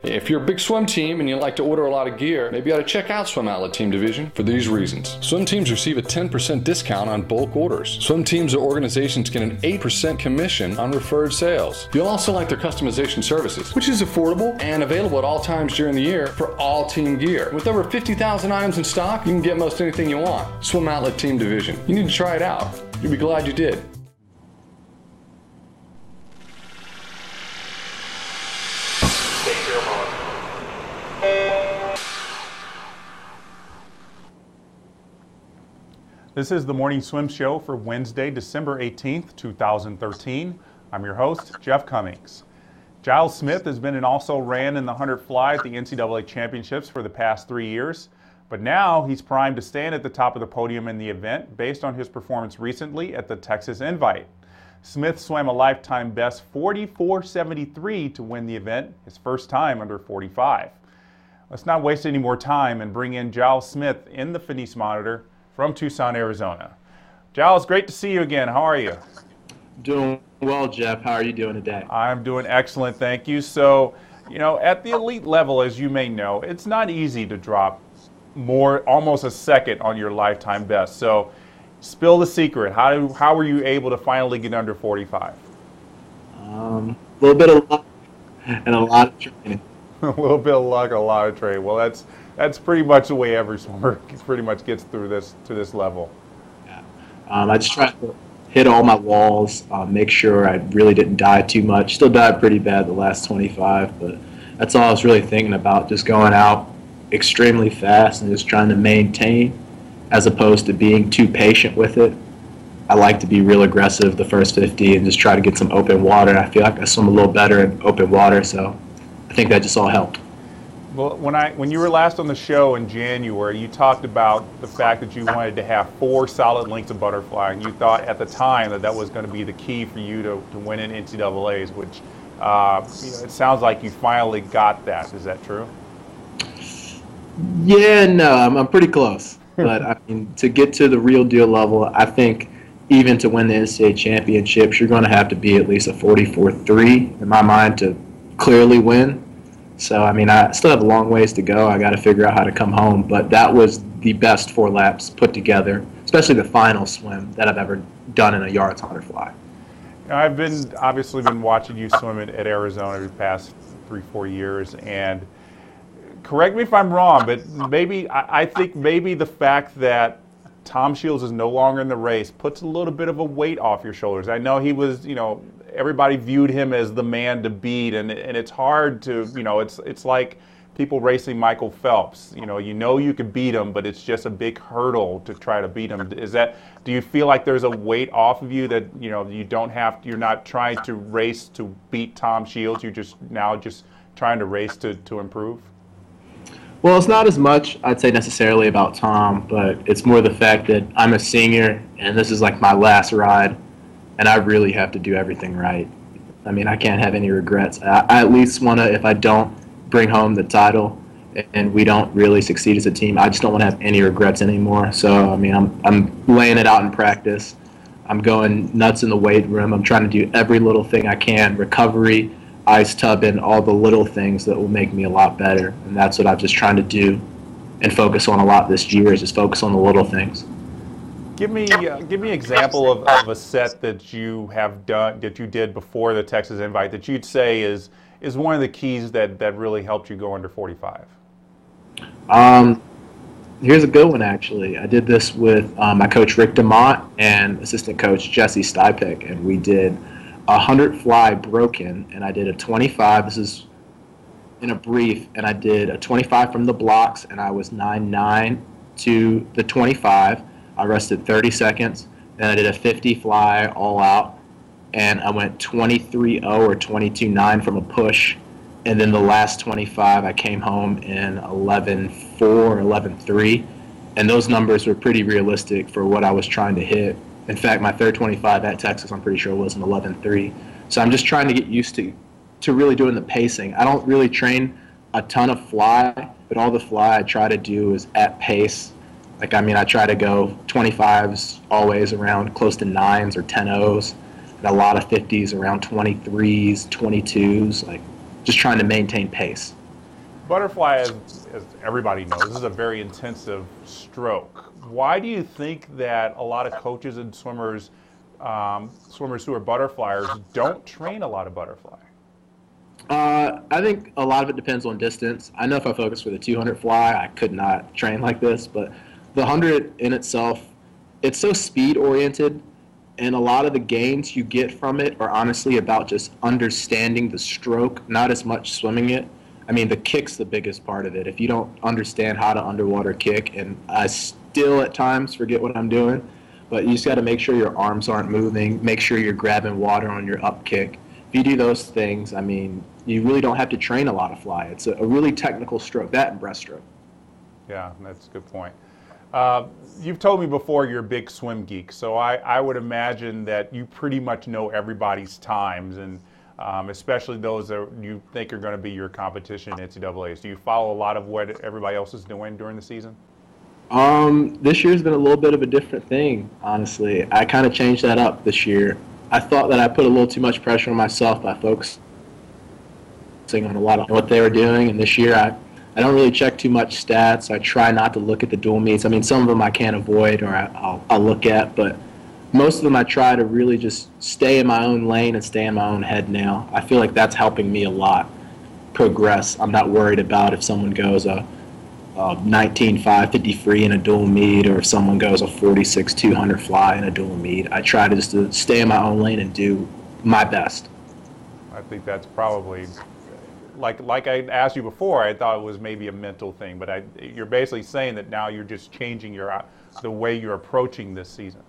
If you're a big swim team and you like to order a lot of gear, maybe you ought to check out Swim Outlet Team Division for these reasons. Swim teams receive a 10% discount on bulk orders. Swim teams or organizations get an 8% commission on referred sales. You'll also like their customization services, which is affordable and available at all times during the year for all team gear. With over 50,000 items in stock, you can get most anything you want. Swim Outlet Team Division. You need to try it out. You'll be glad you did. This is the Morning Swim Show for Wednesday, December 18th, 2013. I'm your host, Jeff Cummings. Giles Smith has been and also ran in the 100 fly at the NCAA championships for the past 3 years, but now he's primed to stand at the top of the podium in the event based on his performance recently at the Texas Invite. Smith swam a lifetime best 44.73 to win the event, his first time under 45. Let's not waste any more time and bring in Giles Smith in the Finis Monitor from Tucson, Arizona. Giles, great to see you again. How are you? Doing well, Jeff. How are you doing today? I'm doing excellent, thank you. So, at the elite level, as you may know, it's not easy to drop almost a second on your lifetime best. So, spill the secret. How were you able to finally get under 45? A little bit of luck and a lot of training. A little bit of luck, a lot of training. Well, that's pretty much the way every swimmer pretty much gets through to this level. Yeah. I just tried to hit all my walls, make sure I really didn't die too much. Still died pretty bad the last 25, but that's all I was really thinking about, just going out extremely fast and just trying to maintain as opposed to being too patient with it. I like to be real aggressive the first 50 and just try to get some open water. I feel like I swim a little better in open water, so I think that just all helped. Well, when you were last on the show in January, you talked about the fact that you wanted to have 4 solid lengths of butterfly, and you thought at the time that was going to be the key for you to win in NCAAs, which it sounds like you finally got that. Is that true? Yeah, no, I'm pretty close. But I mean, to get to the real deal level, I think even to win the NCAA championships, you're going to have to be at least a 44.3 in my mind to clearly win. So, I mean, I still have a long ways to go. I got to figure out how to come home. But that was the best 4 laps put together, especially the final swim that I've ever done in a yards 100 fly. I've obviously been watching you swim at Arizona the past 3-4 years, and correct me if I'm wrong, but I think maybe the fact that Tom Shields is no longer in the race puts a little bit of a weight off your shoulders. I know he was, everybody viewed him as the man to beat, and it's hard to, it's like people racing Michael Phelps. You could beat him, but it's just a big hurdle to try to beat him. Do you feel like there's a weight off of you that, you're not trying to race to beat Tom Shields, you're just trying to race to improve? Well, it's not as much, I'd say, necessarily about Tom, but it's more the fact that I'm a senior, and this is like my last ride, and I really have to do everything right. I mean, I can't have any regrets. I at least want to, if I don't bring home the title and we don't really succeed as a team, I just don't want to have any regrets anymore. So, I mean, I'm laying it out in practice. I'm going nuts in the weight room. I'm trying to do every little thing I can, recovery, ice tubbing, all the little things that will make me a lot better. And that's what I'm just trying to do and focus on a lot this year, is just focus on the little things. Give me an example of a set that you have done, that you did before the Texas Invite, that you'd say is one of the keys that really helped you go under 45. Here's a good one, actually. I did this with my coach Rick DeMont and assistant coach Jesse Stipek, and we did 100 fly broken, and I did a 25. This is in a brief, and I did a 25 from the blocks, and I was 9.9 to the 25. I rested 30 seconds. Then I did a 50 fly all out, and I went 23.0 or 22.9 from a push. And then the last 25, I came home in 11.4 or 11.3, and those numbers were pretty realistic for what I was trying to hit. In fact, my third 25 at Texas, I'm pretty sure, was an 11.3. So I'm just trying to get used to really doing the pacing. I don't really train a ton of fly, but all the fly I try to do is at pace. Like, I mean, I try to go 25s always around close to 9s or 10.0s, and a lot of 50s around 23s, 22s, like just trying to maintain pace. Butterfly, as everybody knows, is a very intensive stroke. Why do you think that a lot of coaches and swimmers who are butterflyers don't train a lot of butterfly? I think a lot of it depends on distance. I know if I focus for the 200 fly, I could not train like this, but the 100 in itself, it's so speed oriented, and a lot of the gains you get from it are honestly about just understanding the stroke, not as much swimming it. I mean, the kick's the biggest part of it. If you don't understand how to underwater kick, and I still at times forget what I'm doing, but you just got to make sure your arms aren't moving, make sure you're grabbing water on your up kick. If you do those things, I mean, you really don't have to train a lot of fly. It's a really technical stroke, that and breaststroke. Yeah, that's a good point. You've told me before you're a big swim geek, so I would imagine that you pretty much know everybody's times, and especially those that you think are going to be your competition in NCAAs. Do you follow a lot of what everybody else is doing during the season? This year's been a little bit of a different thing, honestly. I kind of changed that up this year. I thought that I put a little too much pressure on myself by focusing on a lot of what they were doing, and this year I don't really check too much stats. I try not to look at the dual meets. I mean, some of them I can't avoid or I'll look at, but most of them I try to really just stay in my own lane and stay in my own head now. I feel like that's helping me a lot progress. I'm not worried about if someone goes a 19.550 free in a dual meet or if someone goes a 46.200 fly in a dual meet. I try to just to stay in my own lane and do my best. I think that's probably, like I asked you before, I thought it was maybe a mental thing, but you're basically saying that now you're just changing the way you're approaching this season.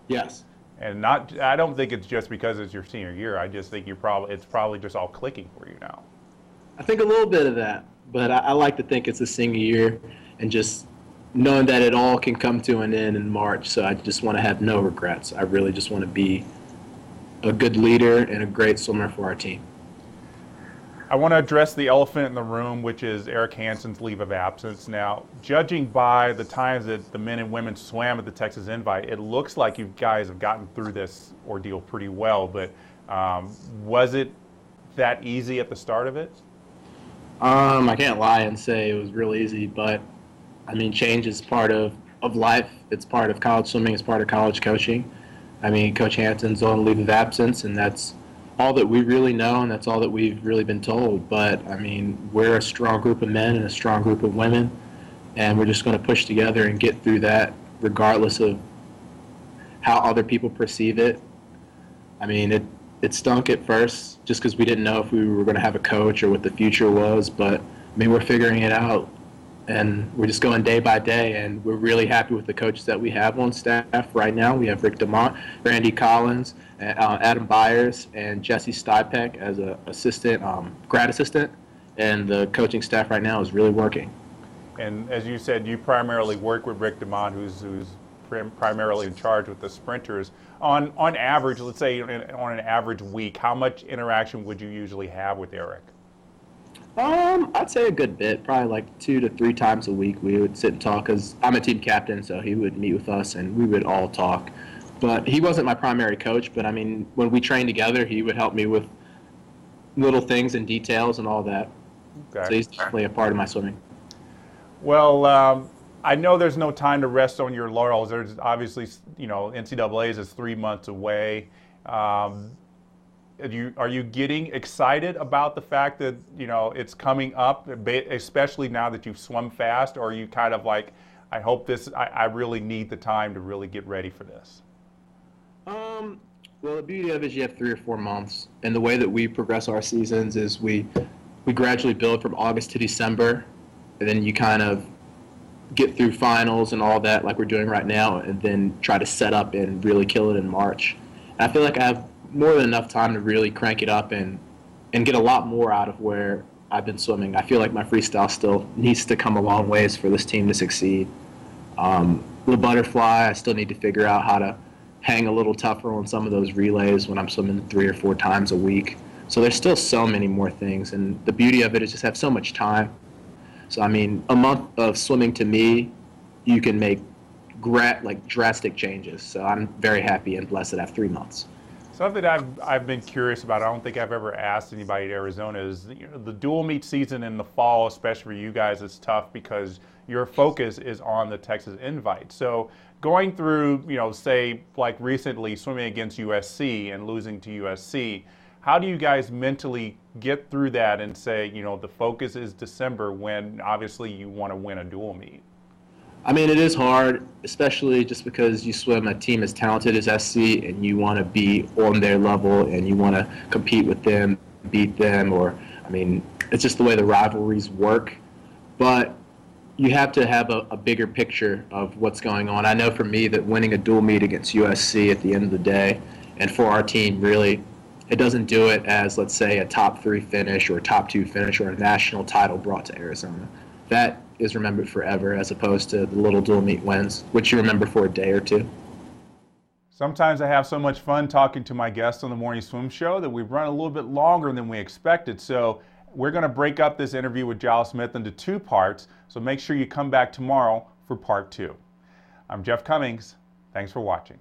Yes. And I don't think it's just because it's your senior year. I just think it's probably just all clicking for you now. I think a little bit of that, but I like to think it's a senior year and just knowing that it all can come to an end in March. So I just want to have no regrets. I really just want to be a good leader and a great swimmer for our team. I want to address the elephant in the room, which is Eric Hansen's leave of absence. Now, judging by the times that the men and women swam at the Texas Invite, it looks like you guys have gotten through this ordeal pretty well, but was it that easy at the start of it? I can't lie and say it was real easy, but I mean, change is part of life. It's part of college swimming. It's part of college coaching. I mean, Coach Hansen's on leave of absence, and that's all that we really know, and that's all that we've really been told. But I mean, we're a strong group of men and a strong group of women, and we're just going to push together and get through that regardless of how other people perceive it. I mean, it stunk at first just because we didn't know if we were going to have a coach or what the future was, but I mean, we're figuring it out, and we're just going day by day, and we're really happy with the coaches that we have on staff right now. We have Rick DeMont, Randy Collins, Adam Byers, and Jesse Stipek as an assistant, grad assistant, and the coaching staff right now is really working. And as you said, you primarily work with Rick DeMont, who's primarily in charge with the sprinters. On average, let's say on an average week, how much interaction would you usually have with Eric? I'd say a good bit, probably like 2 to 3 times a week. We would sit and talk because I'm a team captain, so he would meet with us and we would all talk. But he wasn't my primary coach, but I mean, when we trained together, he would help me with little things and details and all that. Okay. So he's definitely a part of my swimming. Well, I know there's no time to rest on your laurels. There's obviously, NCAAs is 3 months away. Are you getting excited about the fact that, it's coming up, especially now that you've swum fast, or are you kind of like, I really need the time to really get ready for this? Well, the beauty of it is you have 3 or 4 months, and the way that we progress our seasons is we gradually build from August to December, and then you kind of get through finals and all that like we're doing right now, and then try to set up and really kill it in March. And I feel like I have more than enough time to really crank it up and get a lot more out of where I've been swimming. I feel like my freestyle still needs to come a long ways for this team to succeed. The butterfly, I still need to figure out how to hang a little tougher on some of those relays when I'm swimming 3 or 4 times a week. So there's still so many more things, and the beauty of it is just have so much time. So I mean, a month of swimming to me, you can make drastic changes. So I'm very happy and blessed that I have 3 months. Something I've been curious about, I don't think I've ever asked anybody at Arizona, is the dual meet season in the fall, especially for you guys, is tough because your focus is on the Texas Invite. So going through, say like recently swimming against USC and losing to USC, how do you guys mentally get through that and say, the focus is December when obviously you want to win a dual meet? I mean, it is hard, especially just because you swim a team as talented as SC and you want to be on their level and you want to compete with them, beat them, it's just the way the rivalries work. But you have to have a bigger picture of what's going on. I know for me that winning a dual meet against USC at the end of the day, and for our team, really, it doesn't do it as, let's say, a top 3 finish or a top 2 finish or a national title brought to Arizona. That is remembered forever as opposed to the little dual meet wins, which you remember for a day or two. Sometimes I have so much fun talking to my guests on the Morning Swim Show that we've run a little bit longer than we expected. So we're going to break up this interview with Giles Smith into 2 parts. So make sure you come back tomorrow for part 2. I'm Jeff Cummings. Thanks for watching.